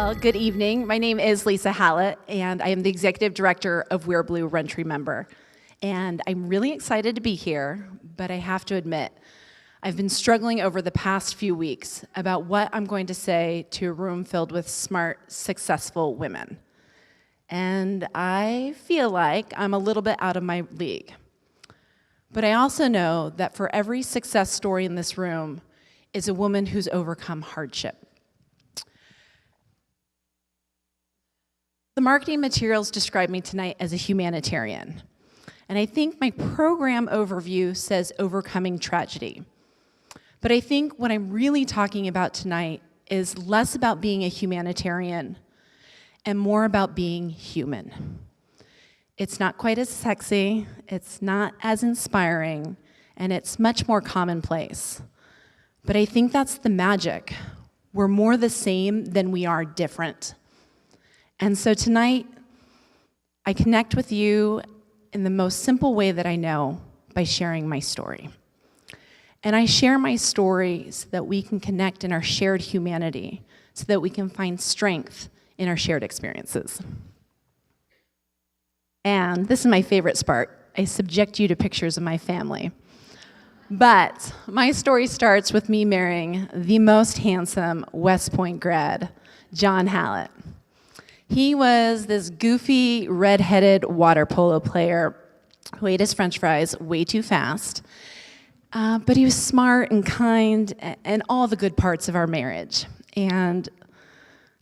Well, good evening. My name is Lisa Hallett, and I am the Executive Director of We're Blue Rent Remember. And I'm really excited to be here, but I have to admit, I've been struggling over the past few weeks about what I'm going to say to a room filled with smart, successful women. And I feel like I'm a little bit out of my league. But I also know that for every success story in this room is a woman who's overcome hardship. The marketing materials describe me tonight as a humanitarian. And I think my program overview says overcoming tragedy. But I think what I'm really talking about tonight is less about being a humanitarian and more about being human. It's not quite as sexy, it's not as inspiring, and it's much more commonplace. But I think that's the magic. We're more the same than we are different. And so tonight, I connect with you in the most simple way that I know, by sharing my story. And I share my story so that we can connect in our shared humanity, so that we can find strength in our shared experiences. And this is my favorite part. I subject you to pictures of my family. But my story starts with me marrying the most handsome West Point grad, John Hallett. He was this goofy, red-headed water polo player who ate his french fries way too fast. But he was smart and kind and all the good parts of our marriage. And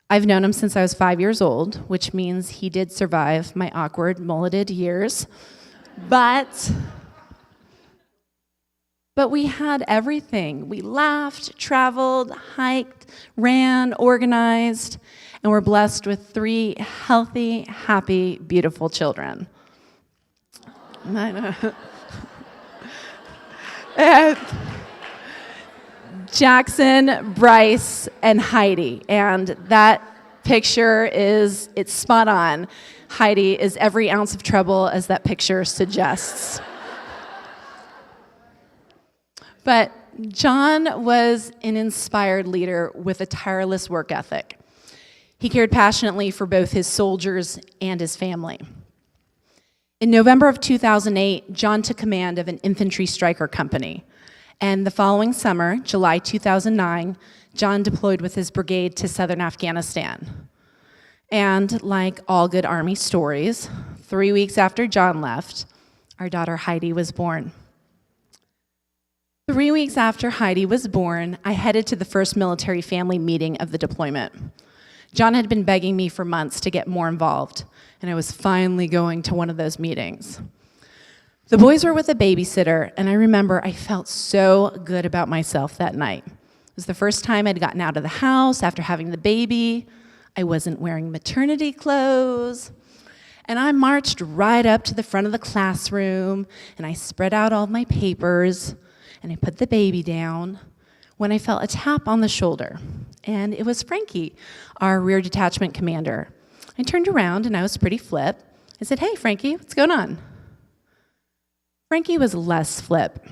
I've known him since I was 5 years old, which means he did survive my awkward, mulleted years. But we had everything. We laughed, traveled, hiked, ran, organized, and we're blessed with 3 healthy, happy, beautiful children. I know. And Jackson, Bryce, and Heidi. And that picture it's spot on. Heidi is every ounce of trouble as that picture suggests. But John was an inspired leader with a tireless work ethic. He cared passionately for both his soldiers and his family. In November of 2008, John took command of an infantry striker company. And the following summer, July 2009, John deployed with his brigade to southern Afghanistan. And like all good Army stories, 3 weeks after John left, our daughter Heidi was born. 3 weeks after Heidi was born, I headed to the first military family meeting of the deployment. John had been begging me for months to get more involved, and I was finally going to one of those meetings. The boys were with a babysitter, and I remember I felt so good about myself that night. It was the first time I'd gotten out of the house after having the baby. I wasn't wearing maternity clothes. And I marched right up to the front of the classroom, and I spread out all my papers, and I put the baby down when I felt a tap on the shoulder. And it was Frankie, our rear detachment commander. I turned around, and I was pretty flip. I said, "Hey, Frankie, what's going on?" Frankie was less flip.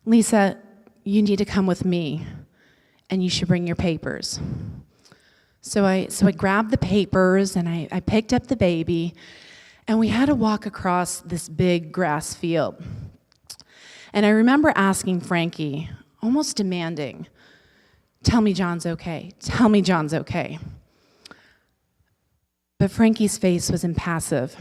"Lisa, you need to come with me, and you should bring your papers." So I grabbed the papers, and I picked up the baby, and we had to walk across this big grass field. And I remember asking Frankie, almost demanding, "Tell me John's okay. Tell me John's okay." But Frankie's face was impassive.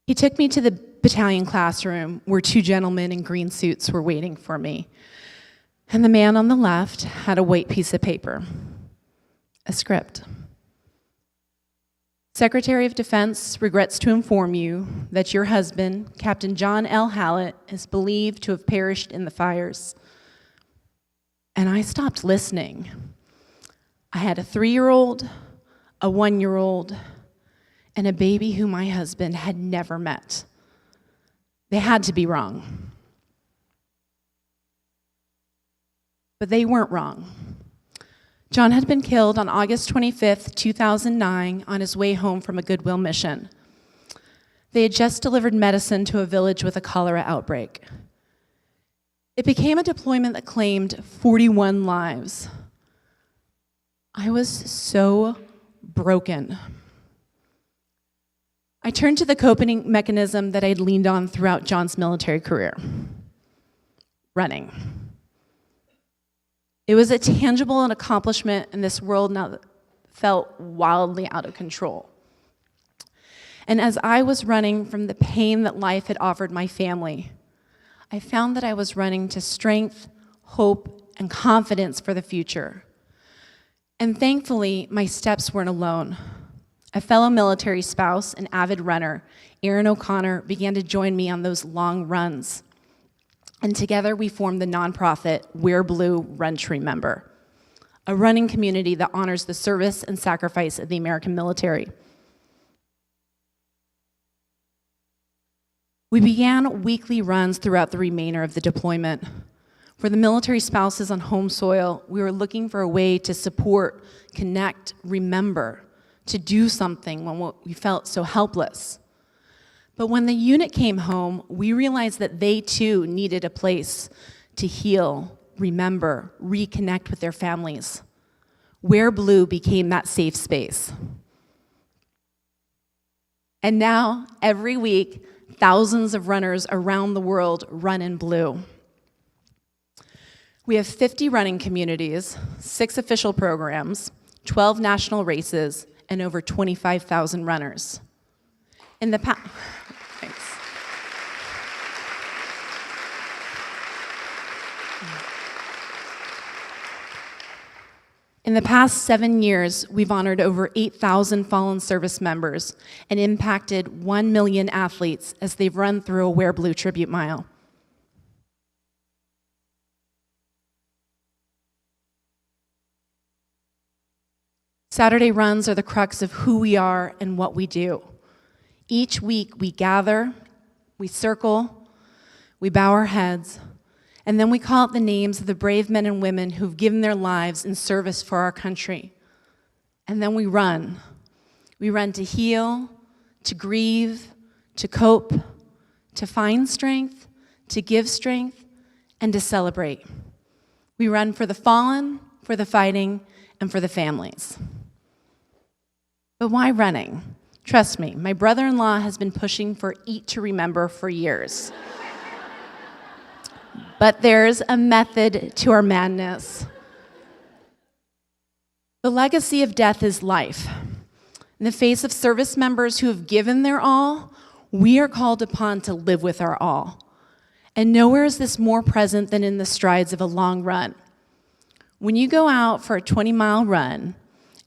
He took me to the battalion classroom where 2 gentlemen in green suits were waiting for me. And the man on the left had a white piece of paper, a script. "Secretary of Defense regrets to inform you that your husband, Captain John L. Hallett, is believed to have perished in the fires." And I stopped listening. I had a 3-year-old, a 1-year-old, and a baby who my husband had never met. They had to be wrong. But they weren't wrong. John had been killed on August 25th, 2009, on his way home from a Goodwill mission. They had just delivered medicine to a village with a cholera outbreak. It became a deployment that claimed 41 lives. I was so broken. I turned to the coping mechanism that I'd leaned on throughout John's military career: running. It was a tangible accomplishment in this world now that felt wildly out of control. And as I was running from the pain that life had offered my family, I found that I was running to strength, hope, and confidence for the future. And thankfully, my steps weren't alone. A fellow military spouse and avid runner, Erin O'Connor, began to join me on those long runs. And together we formed the nonprofit Wear Blue, Run to Remember, a running community that honors the service and sacrifice of the American military. We began weekly runs throughout the remainder of the deployment. For the military spouses on home soil, we were looking for a way to support, connect, remember, to do something when we felt so helpless. But when the unit came home, we realized that they too needed a place to heal, remember, reconnect with their families. Wear Blue became that safe space. And now, every week, thousands of runners around the world run in blue. We have 50 running communities, 6 official programs, 12 national races, and over 25,000 runners. In the past, In the past 7 years, we've honored over 8,000 fallen service members and impacted 1 million athletes as they've run through a Wear Blue tribute mile. Saturday runs are the crux of who we are and what we do. Each week we gather, we circle, we bow our heads, and then we call out the names of the brave men and women who've given their lives in service for our country. And then we run. We run to heal, to grieve, to cope, to find strength, to give strength, and to celebrate. We run for the fallen, for the fighting, and for the families. But why running? Trust me, my brother-in-law has been pushing for Eat to Remember for years. But there's a method to our madness. The legacy of death is life. In the face of service members who have given their all, we are called upon to live with our all. And nowhere is this more present than in the strides of a long run. When you go out for a 20-mile run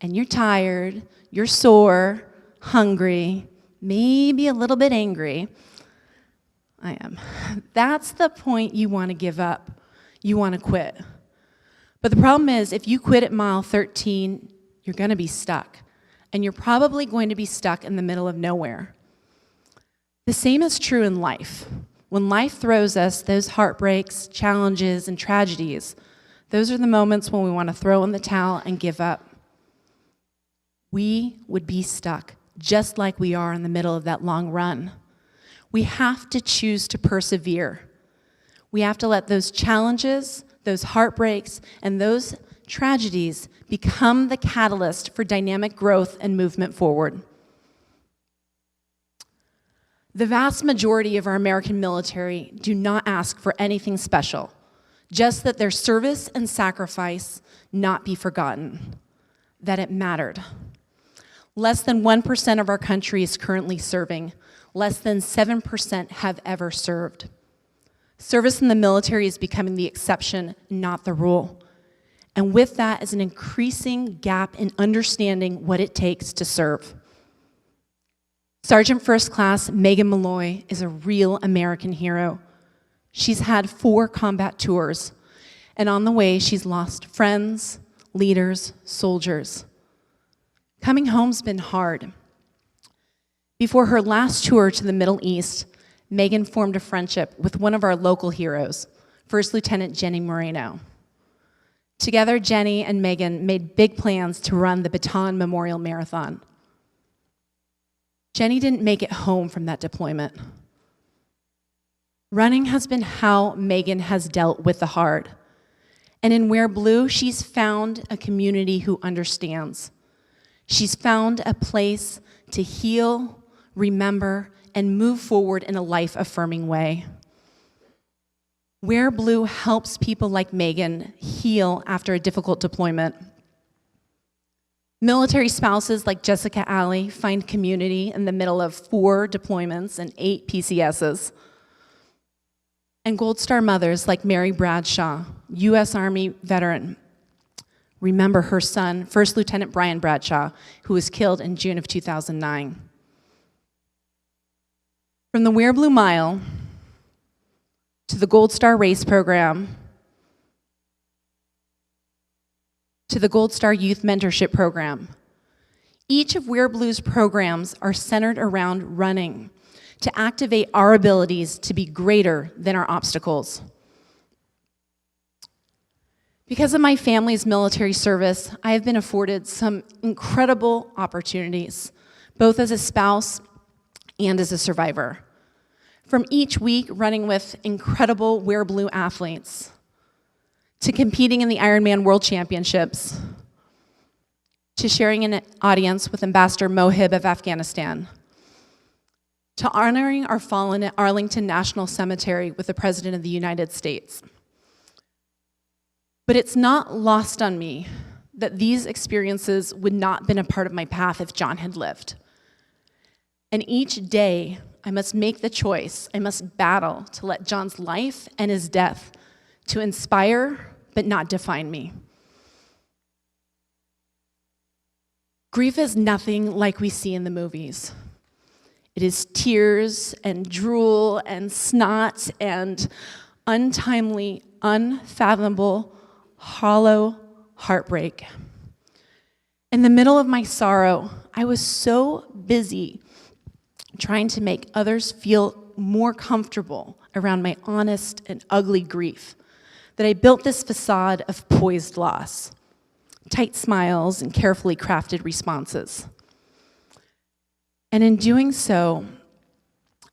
and you're tired, you're sore, hungry, maybe a little bit angry, I am. That's the point you want to give up. You want to quit. But the problem is, if you quit at mile 13, you're going to be stuck. And you're probably going to be stuck in the middle of nowhere. The same is true in life. When life throws us those heartbreaks, challenges, and tragedies, those are the moments when we want to throw in the towel and give up. We would be stuck, just like we are in the middle of that long run. We have to choose to persevere. We have to let those challenges, those heartbreaks, and those tragedies become the catalyst for dynamic growth and movement forward. The vast majority of our American military do not ask for anything special, just that their service and sacrifice not be forgotten, that it mattered. Less than 1% of our country is currently serving. Less than 7% have ever served. Service in the military is becoming the exception, not the rule. And with that is an increasing gap in understanding what it takes to serve. Sergeant First Class Megan Malloy is a real American hero. She's had 4 combat tours, and on the way she's lost friends, leaders, soldiers. Coming home's been hard. Before her last tour to the Middle East, Megan formed a friendship with one of our local heroes, First Lieutenant Jenny Moreno. Together, Jenny and Megan made big plans to run the Bataan Memorial Marathon. Jenny didn't make it home from that deployment. Running has been how Megan has dealt with the hard. And in Wear Blue, she's found a community who understands. She's found a place to heal, remember, and move forward in a life-affirming way. Wear Blue helps people like Megan heal after a difficult deployment. Military spouses like Jessica Alley find community in the middle of 4 deployments and 8 PCSs. And Gold Star mothers like Mary Bradshaw, U.S. Army veteran, remember her son, First Lieutenant Brian Bradshaw, who was killed in June of 2009. From the Wear Blue Mile to the Gold Star Race Program to the Gold Star Youth Mentorship Program, each of Wear Blue's programs are centered around running to activate our abilities to be greater than our obstacles. Because of my family's military service, I have been afforded some incredible opportunities, both as a spouse and as a survivor. From each week running with incredible Wear Blue athletes, to competing in the Ironman World Championships, to sharing an audience with Ambassador Mohib of Afghanistan, to honoring our fallen at Arlington National Cemetery with the President of the United States. But it's not lost on me that these experiences would not have been a part of my path if John had lived. And each day, I must make the choice, I must battle to let John's life and his death to inspire but not define me. Grief is nothing like we see in the movies. It is tears and drool and snot and untimely, unfathomable, hollow heartbreak. In the middle of my sorrow, I was so busy trying to make others feel more comfortable around my honest and ugly grief that I built this facade of poised loss, tight smiles and carefully crafted responses. And in doing so,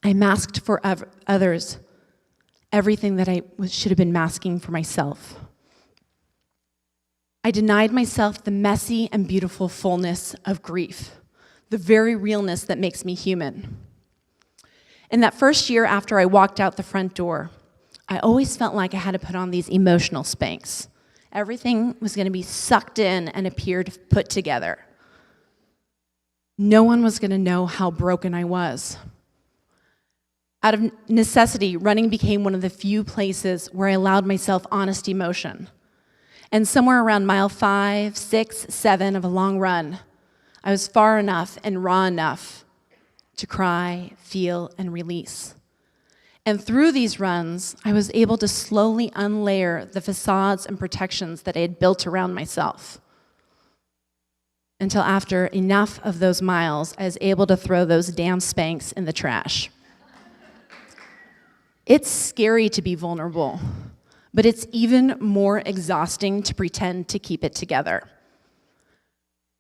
I masked for others everything that I should have been masking for myself. I denied myself the messy and beautiful fullness of grief, the very realness that makes me human. In that first year after I walked out the front door, I always felt like I had to put on these emotional Spanx. Everything was going to be sucked in and appeared put together. No one was going to know how broken I was. Out of necessity, running became one of the few places where I allowed myself honest emotion. And somewhere around mile 5, 6, 7 of a long run, I was far enough and raw enough to cry, feel, and release. And through these runs, I was able to slowly unlayer the facades and protections that I had built around myself. Until after enough of those miles, I was able to throw those damn Spanx in the trash. It's scary to be vulnerable, but it's even more exhausting to pretend to keep it together.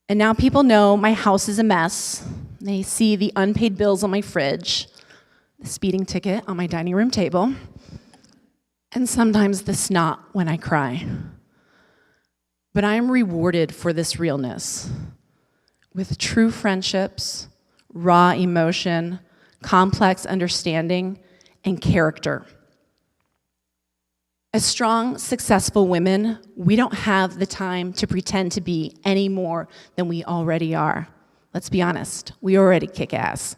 And now people know my house is a mess. They see the unpaid bills on my fridge, the speeding ticket on my dining room table, and sometimes the snot when I cry. But I am rewarded for this realness with true friendships, raw emotion, complex understanding, and character. As strong, successful women, we don't have the time to pretend to be any more than we already are. Let's be honest, we already kick ass.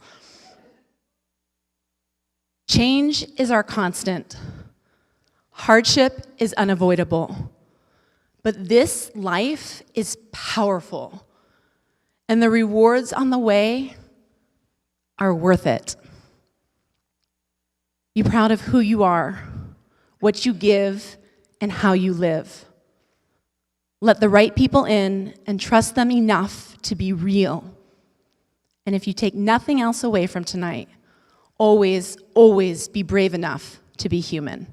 Change is our constant. Hardship is unavoidable. But this life is powerful, and the rewards on the way are worth it. Be proud of who you are, what you give, and how you live. Let the right people in and trust them enough to be real. And if you take nothing else away from tonight, always, always be brave enough to be human.